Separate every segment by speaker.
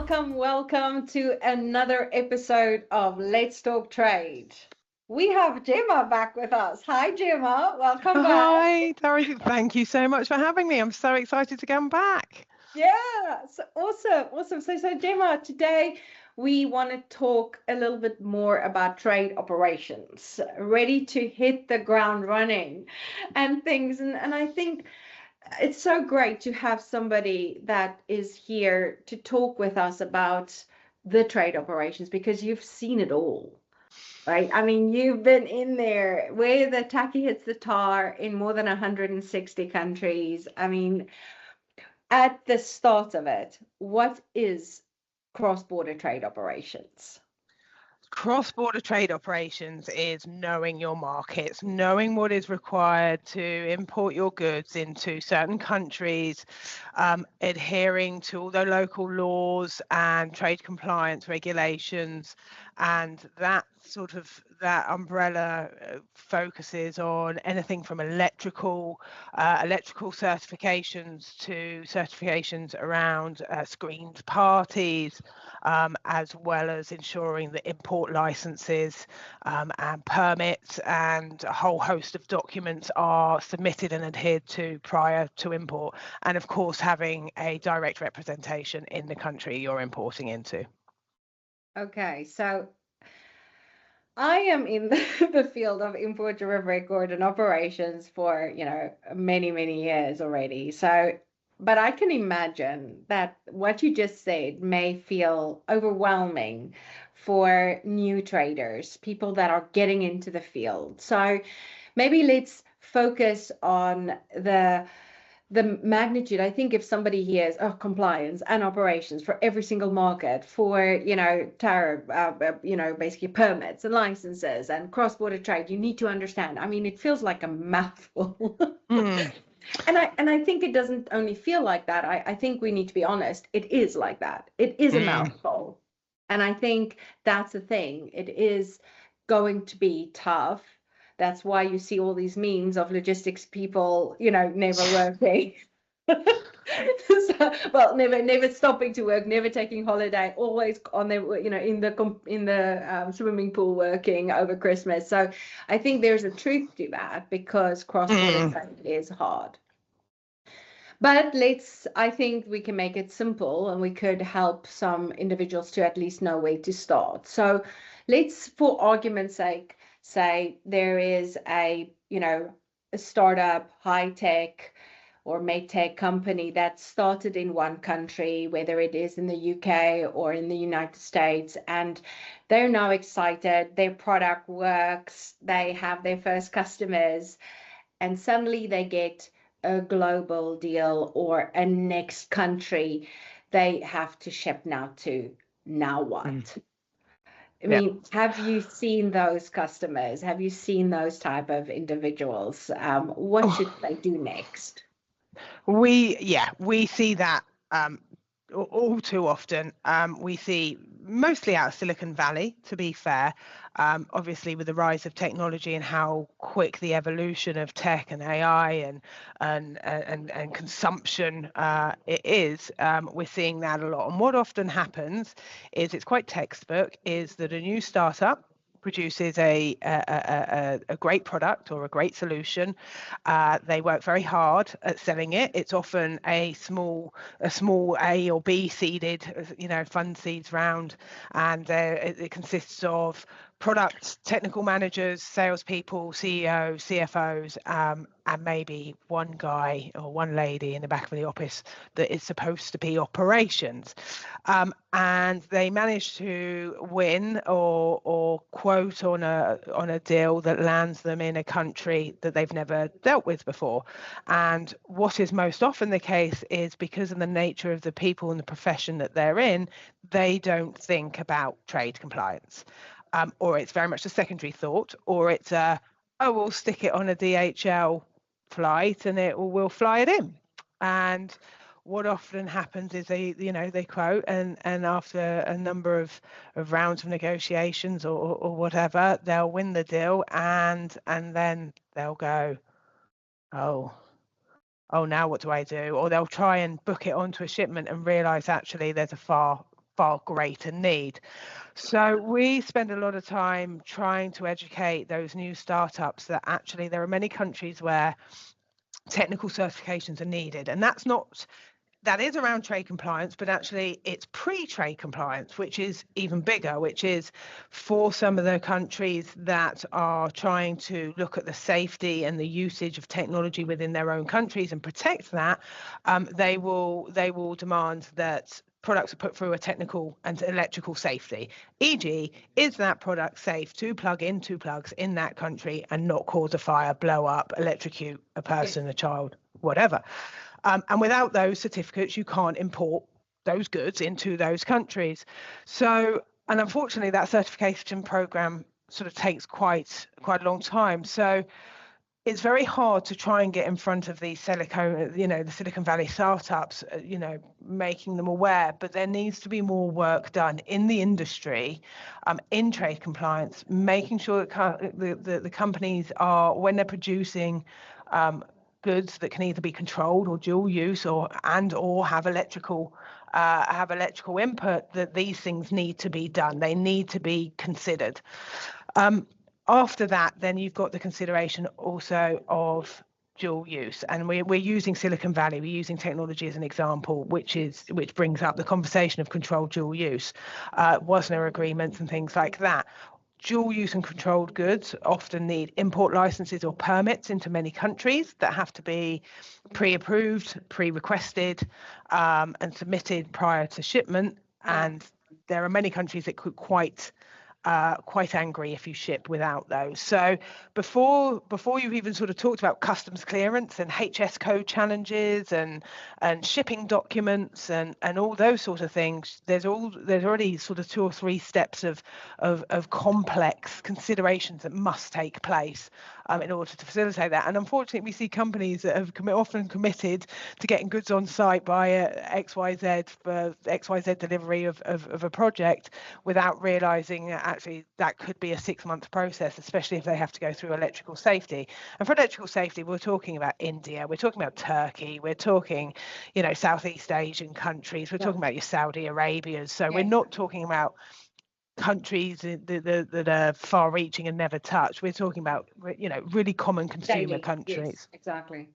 Speaker 1: welcome to another episode of Let's Talk Trade. We have Gemma back with us. Hi, Gemma. Welcome back.
Speaker 2: Hi, Dorothy. Thank you so much for having me. I'm so excited to come back.
Speaker 1: Yeah, so awesome. So Gemma, today we want to talk a little bit more about trade operations, ready to hit the ground running and things. And I think it's so great to have somebody that is here to talk with us about the trade operations because you've seen it all, right? I mean, you've been in there where the tacky hits the tar in more than 160 countries. I mean, at the start of it, what is cross-border trade operations?
Speaker 2: Cross-border trade operations is knowing your markets, knowing what is required to import your goods into certain countries, adhering to all the local laws and trade compliance regulations, and that umbrella focuses on anything from electrical certifications to certifications around screened parties, as well as ensuring that import licenses and permits and a whole host of documents are submitted and adhered to prior to import, and of course having a direct representation in the country you're importing into.
Speaker 1: Okay, so I am in the field of import of record and operations for, many years already. So, but I can imagine that what you just said may feel overwhelming for new traders, people that are getting into the field. So maybe let's focus on the magnitude. I think if somebody hears compliance and operations for every single market for tariff basically permits and licenses and cross-border trade, you need to understand. I mean, it feels like a mouthful. And I think it doesn't only feel like that. I think we need to be honest, it is like that. It is a mouthful. And I think that's the thing. It is going to be tough. That's why you see all these memes of logistics people, never working. Well, never stopping to work, never taking holiday, always on their, in the swimming pool working over Christmas. So I think there's a truth to that because cross-border trade is hard. But I think we can make it simple and we could help some individuals to at least know where to start. So let's, for argument's sake, say there is a startup, high tech or medtech company that started in one country, whether it is in the UK or in the United States, and they're now excited, their product works, they have their first customers, and suddenly they get a global deal or a next country they have to ship now to. Now what? I mean, have you seen those customers? Have you seen those type of individuals? What should they do next?
Speaker 2: We see that all too often. We see mostly out of Silicon Valley, to be fair, obviously with the rise of technology and how quick the evolution of tech and AI and consumption it is. We're seeing that a lot. And what often happens is, it's quite textbook, is that a new startup produces a great product or a great solution. They work very hard at selling it. It's often a small A or B seeded, fund seeds round, and it consists of product technical managers, salespeople, CEOs, CFOs, and maybe one guy or one lady in the back of the office that is supposed to be operations. And they manage to win or quote on a deal that lands them in a country that they've never dealt with before. And what is most often the case is, because of the nature of the people and the profession that they're in, they don't think about trade compliance. Or it's very much a secondary thought, or it's we'll stick it on a DHL flight and we'll fly it in. And what often happens is they quote, and after a number of rounds of negotiations or whatever, they'll win the deal, and then they'll go, oh, now what do I do? Or they'll try and book it onto a shipment and realize actually there's a far far greater need. So we spend a lot of time trying to educate those new startups that actually there are many countries where technical certifications are needed, and that is around trade compliance, but actually it's pre-trade compliance, which is even bigger, which is for some of the countries that are trying to look at the safety and the usage of technology within their own countries and protect that. They will demand that products are put through a technical and electrical safety, e.g., is that product safe to plug in two plugs in that country and not cause a fire, blow up, electrocute a person, a child, whatever. And without those certificates, you can't import those goods into those countries. So, and unfortunately, that certification program sort of takes quite a long time. So it's very hard to try and get in front of these the Silicon Valley startups, making them aware. But there needs to be more work done in the industry, in trade compliance, making sure that the companies are, when they're producing goods that can either be controlled or dual use or have electrical input, that these things need to be done. They need to be considered. After that, then you've got the consideration also of dual use, and we're using Silicon Valley, we're using technology as an example, which brings up the conversation of controlled dual use, Wasner agreements and things like that. Dual use and controlled goods often need import licenses or permits into many countries that have to be pre-approved, pre-requested, and submitted prior to shipment. And there are many countries that could quite angry if you ship without those. So before you've even sort of talked about customs clearance and HS code challenges and shipping documents and all those sort of things, there's already sort of 2 or 3 steps of complex considerations that must take place in order to facilitate that. And unfortunately, we see companies that have often committed to getting goods on site by XYZ for XYZ delivery of a project without realizing actually that could be a 6-month process, especially if they have to go through electrical safety. And for electrical safety, we're talking about India, we're talking about Turkey, we're talking, Southeast Asian countries, we're talking about your Saudi Arabias. So we're not talking about countries that are far-reaching and never touched. We're talking about, really common consumer countries.
Speaker 1: Yes, exactly.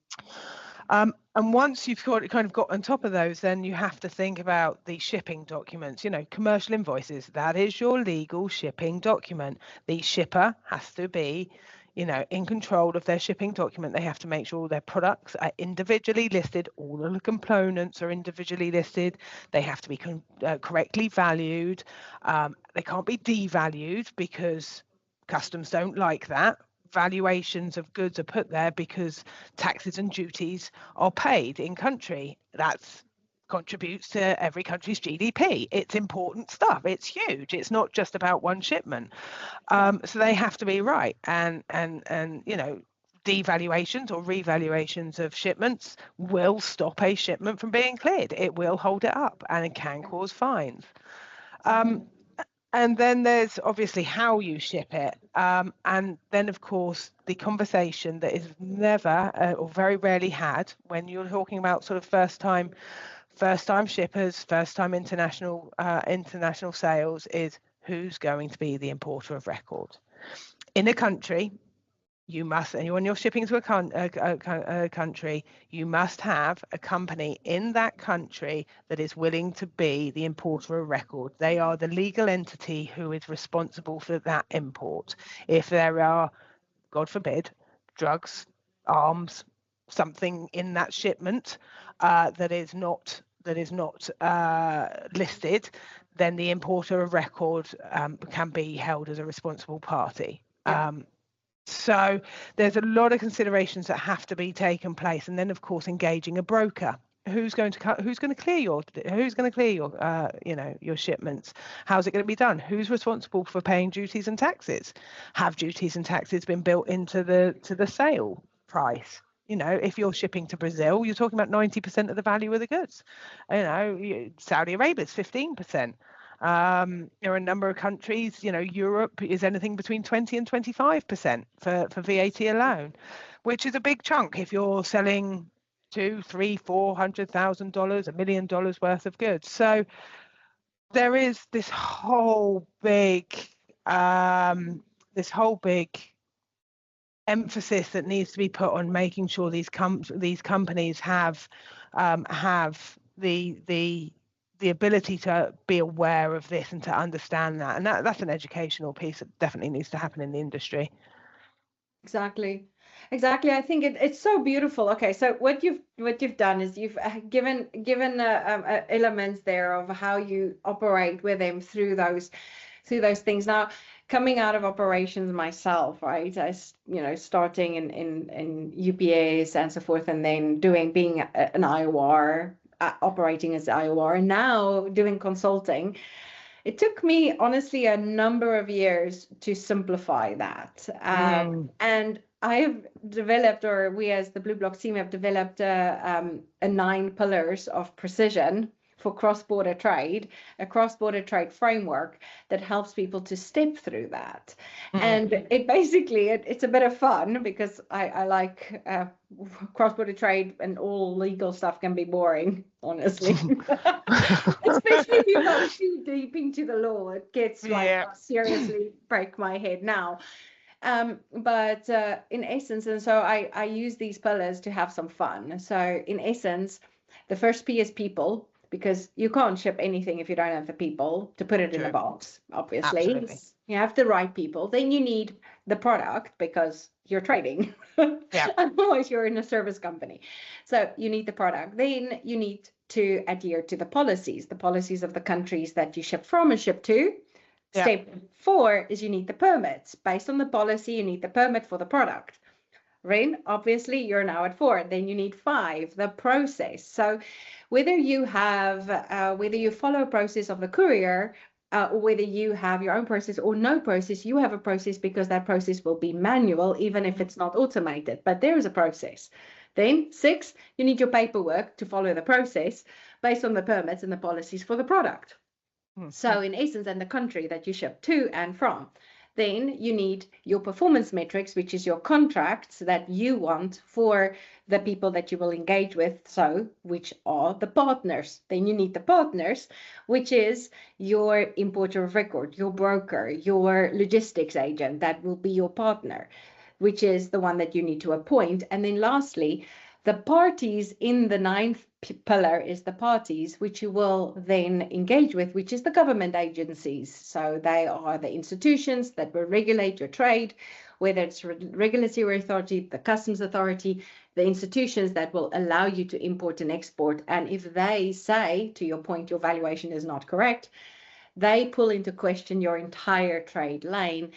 Speaker 2: And once you've got on top of those, then you have to think about the shipping documents, commercial invoices. That is your legal shipping document. The shipper has to be, in control of their shipping document. They have to make sure all their products are individually listed. All of the components are individually listed. They have to be correctly valued. They can't be devalued because customs don't like that. Valuations of goods are put there because taxes and duties are paid in country. That contributes to every country's GDP. It's important stuff. It's huge. It's not just about one shipment. So they have to be right. And devaluations or revaluations of shipments will stop a shipment from being cleared. It will hold it up, and it can cause fines. And then there's obviously how you ship it. And then, of course, the conversation that is never or very rarely had when you're talking about sort of first time shippers, first time international sales is who's going to be the importer of record. In a country, you must, and when you're shipping to a country, you must have a company in that country that is willing to be the importer of record. They are the legal entity who is responsible for that import. If there are, God forbid, drugs, arms, something in that shipment that is not listed, then the importer of record can be held as a responsible party. So there's a lot of considerations that have to be taken place, and then of course engaging a broker. Who's going to clear your your shipments? How's it going to be done? Who's responsible for paying duties and taxes? Have duties and taxes been built into the sale price? If you're shipping to Brazil, you're talking about 90% of the value of the goods. Saudi Arabia is 15%. There are a number of countries, Europe is anything between 20 and 25% for VAT alone, which is a big chunk if you're selling $200,000, $300,000, $400,000, $1 million worth of goods. So there is this whole big emphasis that needs to be put on making sure these companies have the ability to be aware of this and to understand that, and that's an educational piece that definitely needs to happen in the industry.
Speaker 1: Exactly. I think it's so beautiful. Okay, so what you've done is you've given elements there of how you operate with them through those things. Now, coming out of operations myself, right? As you know, starting in UPS and so forth, and then being an IOR, operating as IOR, and now doing consulting. It took me, honestly, a number of years to simplify that. And I have developed, or we as the Blue Block team have developed a 9 pillars of precision for cross-border trade, a cross-border trade framework that helps people to step through that. And it basically, it's a bit of fun because I like cross-border trade, and all legal stuff can be boring, honestly. Especially if you go too deep into the law, it gets seriously break my head now. But in essence, and so I use these pillars to have some fun. So in essence, the first P is people, because you can't ship anything if you don't have the people to put it in a box, obviously.
Speaker 2: Absolutely.
Speaker 1: You have the right people. Then you need the product, because you're trading. Otherwise, you're in a service company. So you need the product. Then you need to adhere to the policies of the countries that you ship from and ship to. Step 4 is you need the permits. Based on the policy, you need the permit for the product. Right? Obviously, you're now at 4. Then you need 5, the process. So whether you follow a process of the courier, or whether you have your own process or no process, you have a process, because that process will be manual, even if it's not automated. But there is a process. Then 6, you need your paperwork to follow the process based on the permits and the policies for the product. So in essence, and the country that you ship to and from. Then you need your performance metrics, which is your contracts that you want for the people that you will engage with, so which are the partners. Then you need the partners, which is your importer of record, your broker, your logistics agent, that will be your partner, which is the one that you need to appoint. And then lastly, the parties in the 9th pillar is the parties which you will then engage with, which is the government agencies. So they are the institutions that will regulate your trade, whether it's regulatory authority, the customs authority, the institutions that will allow you to import and export. And if they say, to your point, your valuation is not correct, they pull into question your entire trade lane.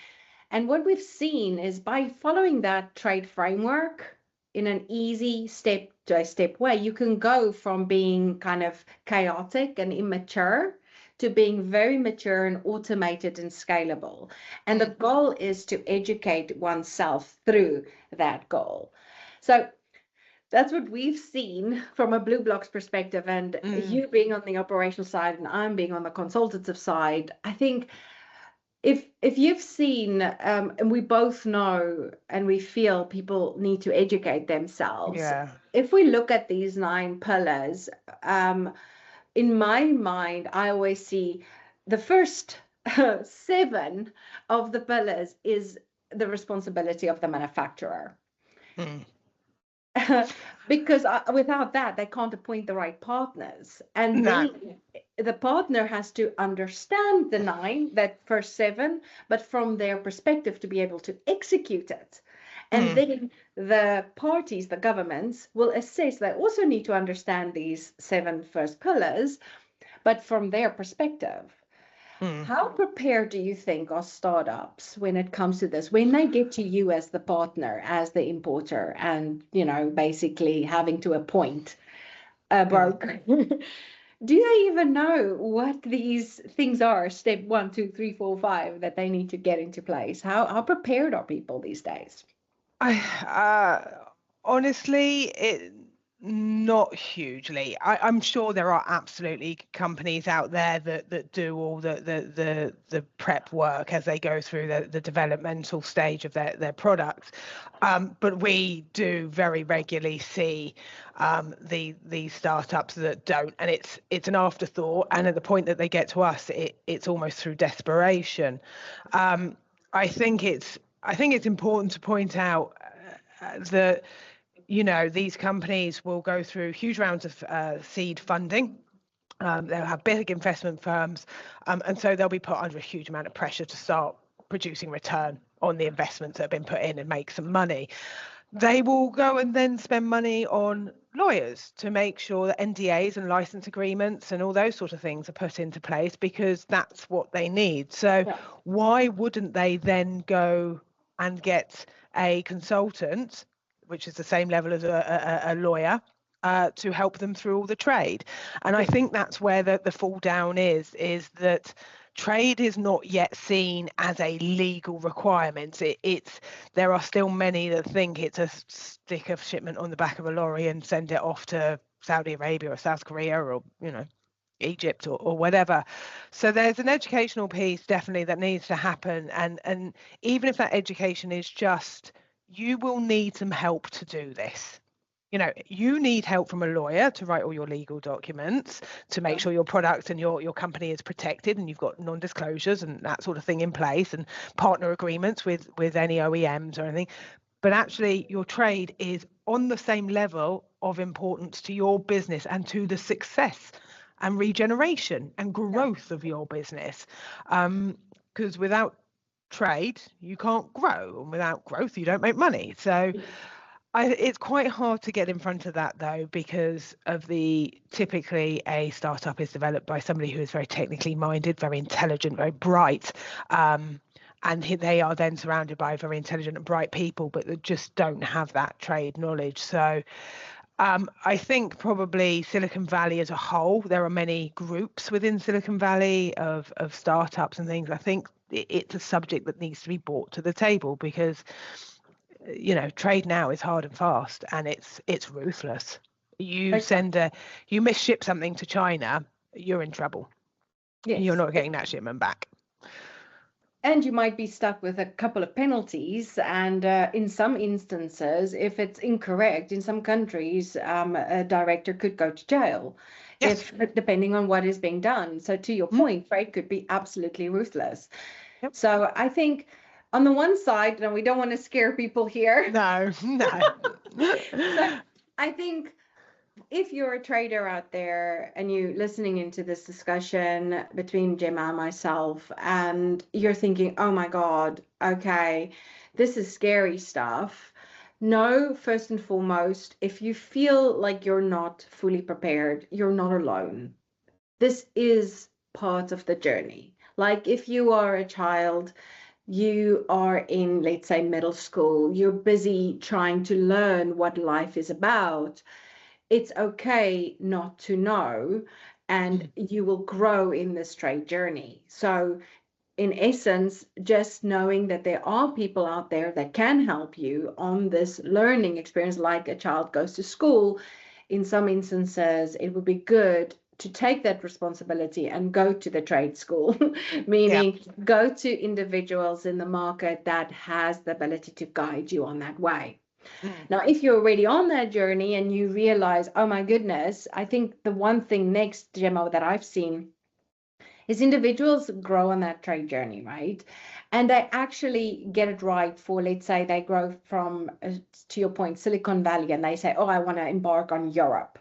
Speaker 1: And what we've seen is, by following that trade framework in an easy step-by-step way, you can go from being kind of chaotic and immature to being very mature and automated and scalable. And the goal is to educate oneself through that goal. So that's what we've seen from a Blue Block's perspective. And you being on the operational side and I'm being on the consultative side, I think if you've seen, and we both know and we feel people need to educate themselves. If we look at these 9 pillars, in my mind, I always see the first 7 of the pillars is the responsibility of the manufacturer. Because without that, they can't appoint the right partners. And then the partner has to understand the 9, that first 7, but from their perspective to be able to execute it. And then the parties, the governments, will assess. They also need to understand these 7 first pillars, but from their perspective. How prepared do you think are startups when it comes to this, when they get to you as the partner, as the importer, and, you know, basically having to appoint a broker? Do they even know what these things are, step 1, 2, 3, 4, 5, that they need to get into place? How prepared are people these days?
Speaker 2: Honestly, Not hugely. I'm sure there are absolutely companies out there that do all the prep work as they go through the developmental stage of their products. But we do very regularly see these startups that don't, and it's an afterthought. And at the point that they get to us, it's almost through desperation. I think it's important to point out that these companies will go through huge rounds of seed funding. They'll have big investment firms, and so they'll be put under a huge amount of pressure to start producing return on the investments that have been put in and make some money. They will go and then spend money on lawyers to make sure that NDAs and license agreements and all those sort of things are put into place, because that's what they need. So why wouldn't they then go and get a consultant, which is the same level as a lawyer, to help them through all the trade? And I think that's where the fall down is that trade is not yet seen as a legal requirement. There are still many that think it's a stick of shipment on the back of a lorry and send it off to Saudi Arabia or South Korea or Egypt or whatever. So there's an educational piece definitely that needs to happen, and even if that education is just, you will need some help to do this. You need help from a lawyer to write all your legal documents, to make sure your product and your company is protected and you've got non-disclosures and that sort of thing in place, and partner agreements with any OEMs or anything. But actually your trade is on the same level of importance to your business and to the success and regeneration and growth of your business. Because without trade, you can't grow, and without growth, you don't make money. So it's quite hard to get in front of that, though, because of typically a startup is developed by somebody who is very technically minded, very intelligent, very bright. And they are then surrounded by very intelligent and bright people, but that just don't have that trade knowledge. So I think probably Silicon Valley as a whole, there are many groups within Silicon Valley of startups and things. I think it's a subject that needs to be brought to the table, because trade now is hard and fast, and it's ruthless. You misship something to China, you're in trouble. Yes. You're not getting that shipment back.
Speaker 1: And you might be stuck with a couple of penalties. And in some instances, if it's incorrect, in some countries, a director could go to jail, yes, depending on what is being done. So to your point, trade could be absolutely ruthless. Yep. So I think on the one side, and we don't want to scare people here.
Speaker 2: No.
Speaker 1: So I think if you're a trader out there and you're listening into this discussion between Gemma and myself, and you're thinking, oh my God, okay, this is scary stuff. No, first and foremost, if you feel like you're not fully prepared, you're not alone. This is part of the journey. Like if you are a child, you are in, let's say, middle school, you're busy trying to learn what life is about. It's okay not to know, and you will grow in this trade journey. So in essence, just knowing that there are people out there that can help you on this learning experience, like a child goes to school, in some instances, it would be good to take that responsibility and go to the trade school, meaning go to individuals in the market that has the ability to guide you on that way. Now, if you're already on that journey and you realize, oh my goodness, I think the one thing next, Gemma, that I've seen is individuals grow on that trade journey, right? And they actually get it right for, let's say they grow from, to your point, Silicon Valley, and they say, oh, I want to embark on Europe,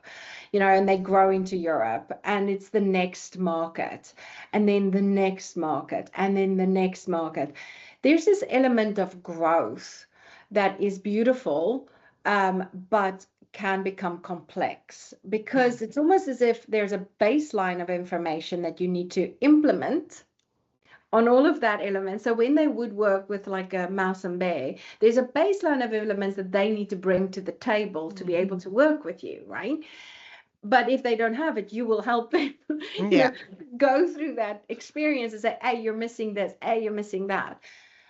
Speaker 1: and they grow into Europe, and it's the next market, and then the next market, and then the next market. There's this element of growth that is beautiful, but can become complex, because it's almost as if there's a baseline of information that you need to implement on all of that element. So when they would work with like a mouse and bear, there's a baseline of elements that they need to bring to the table to be able to work with you, right? But if they don't have it, you will help them go through that experience and say, hey, you're missing this, hey, you're missing that.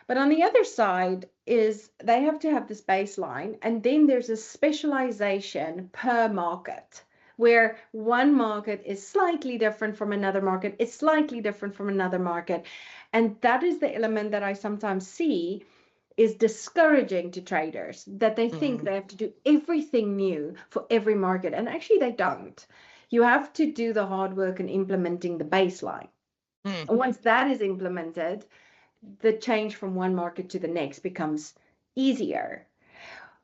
Speaker 1: But on the other side is they have to have this baseline, and then there's a specialization per market, where one market is slightly different from another market, it's slightly different from another market. And that is the element that I sometimes see is discouraging to traders, that they think they have to do everything new for every market. And actually they don't. You have to do the hard work in implementing the baseline. And once that is implemented, the change from one market to the next becomes easier.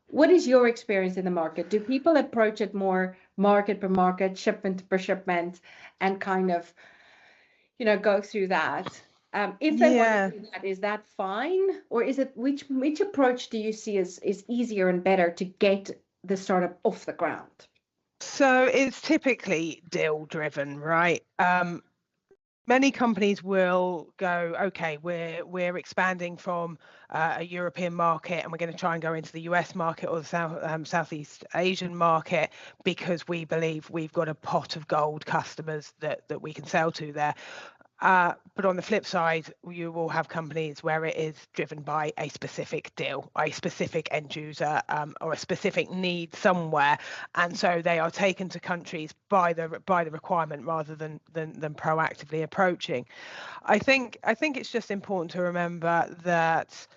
Speaker 1: What is your experience in the market? Do people approach it more market per market, shipment per shipment, and kind of, go through that? If they want to do that, is that fine? Or is it, which approach do you see is easier and better to get the startup off the ground?
Speaker 2: So it's typically deal driven, right? Many companies will go, okay, we're expanding from a European market, and we're going to try and go into the US market or the Southeast Asian market because we believe we've got a pot of gold customers that we can sell to there. But on the flip side, you will have companies where it is driven by a specific deal, a specific end user, or a specific need somewhere, and so they are taken to countries by the requirement rather than proactively approaching. I think it's just important to remember that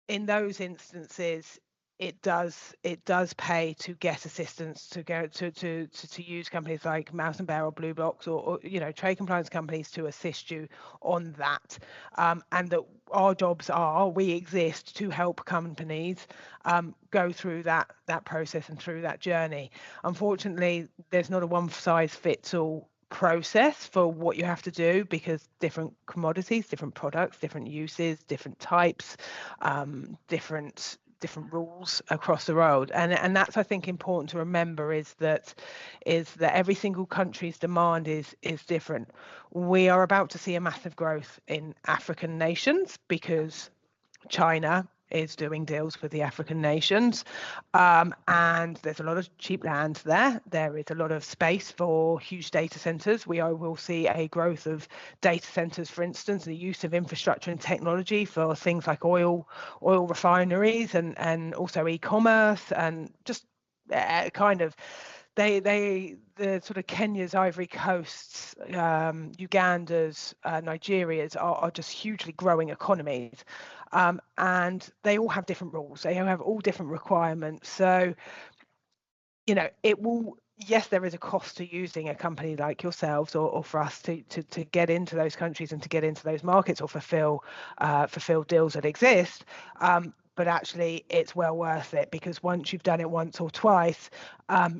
Speaker 2: in those instances, it does pay to get assistance, to go to use companies like Mouse and Bear or Blue Blocks or trade compliance companies to assist you on that, and that our jobs we exist to help companies go through that process and through that journey. Unfortunately, there's not a one size fits all process for what you have to do, because different commodities, different products, different uses, different types, different rules across the world, and that's, I think, important to remember, is that every single country's demand is different. We are about to see a massive growth in African nations because China is doing deals with the African nations, and there's a lot of cheap land there. There is a lot of space for huge data centers. We will see a growth of data centers, for instance, the use of infrastructure and technology for things like oil refineries and also e-commerce, and just kind of the sort of Kenya's, Ivory Coasts, Uganda's, Nigeria's are just hugely growing economies, and they all have different rules. They all have different requirements. So, it will. Yes, there is a cost to using a company like yourselves or for us to get into those countries and to get into those markets or fulfill deals that exist. But actually, it's well worth it, because once you've done it once or twice,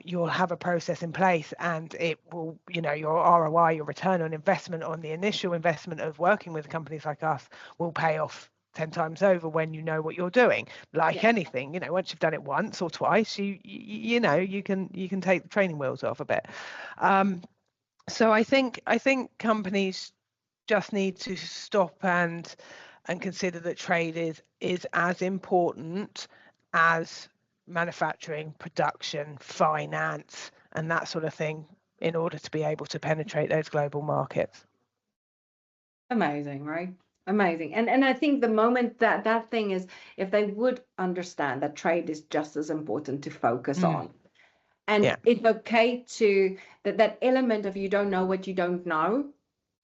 Speaker 2: you'll have a process in place, and it will, your ROI, your return on investment on the initial investment of working with companies like us will pay off 10 times over when you know what you're doing. Like anything, once you've done it once or twice, you can take the training wheels off a bit. So I think companies just need to stop and consider that trade is as important as manufacturing, production, finance, and that sort of thing, in order to be able to penetrate those global markets.
Speaker 1: Amazing, right? Amazing. And I think the moment that thing is, if they would understand that trade is just as important to focus on, and it's okay to that element of you don't know what you don't know.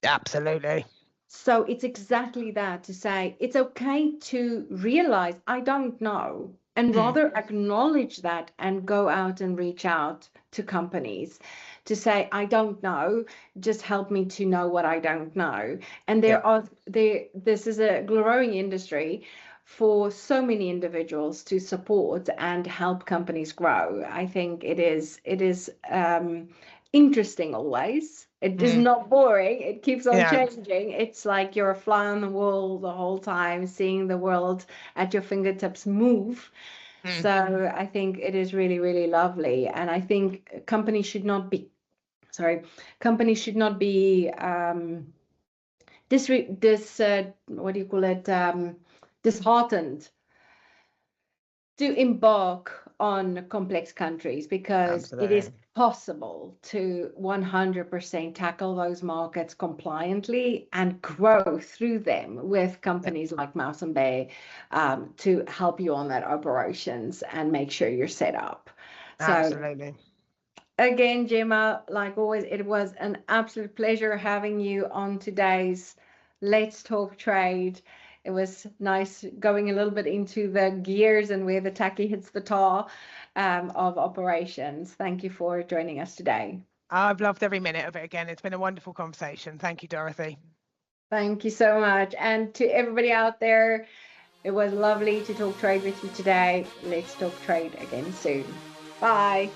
Speaker 2: Absolutely.
Speaker 1: So it's exactly that, to say it's okay to realize I don't know, and rather acknowledge that and go out and reach out to companies to say, I don't know, just help me to know what I don't know. And this is a growing industry for so many individuals to support and help companies grow. I think it is interesting always. It is not boring. It keeps on changing. It's like you're a fly on the wall the whole time, seeing the world at your fingertips move. So I think it is really, really lovely. And I think companies should not be disheartened to embark on complex countries, because it is possible to 100% tackle those markets compliantly and grow through them with companies like Mouse and Bear, to help you on that operations and make sure you're set up. So
Speaker 2: Absolutely.
Speaker 1: again, Gemma, like always, it was an absolute pleasure having you on today's Let's Talk Trade. It was nice going a little bit into the gears and where the tacky hits the tar, of operations. Thank you for joining us today.
Speaker 2: I've loved every minute of it again. It's been a wonderful conversation. Thank you, Dorothy.
Speaker 1: Thank you so much. And to everybody out there, it was lovely to talk trade with you today. Let's talk trade again soon. Bye.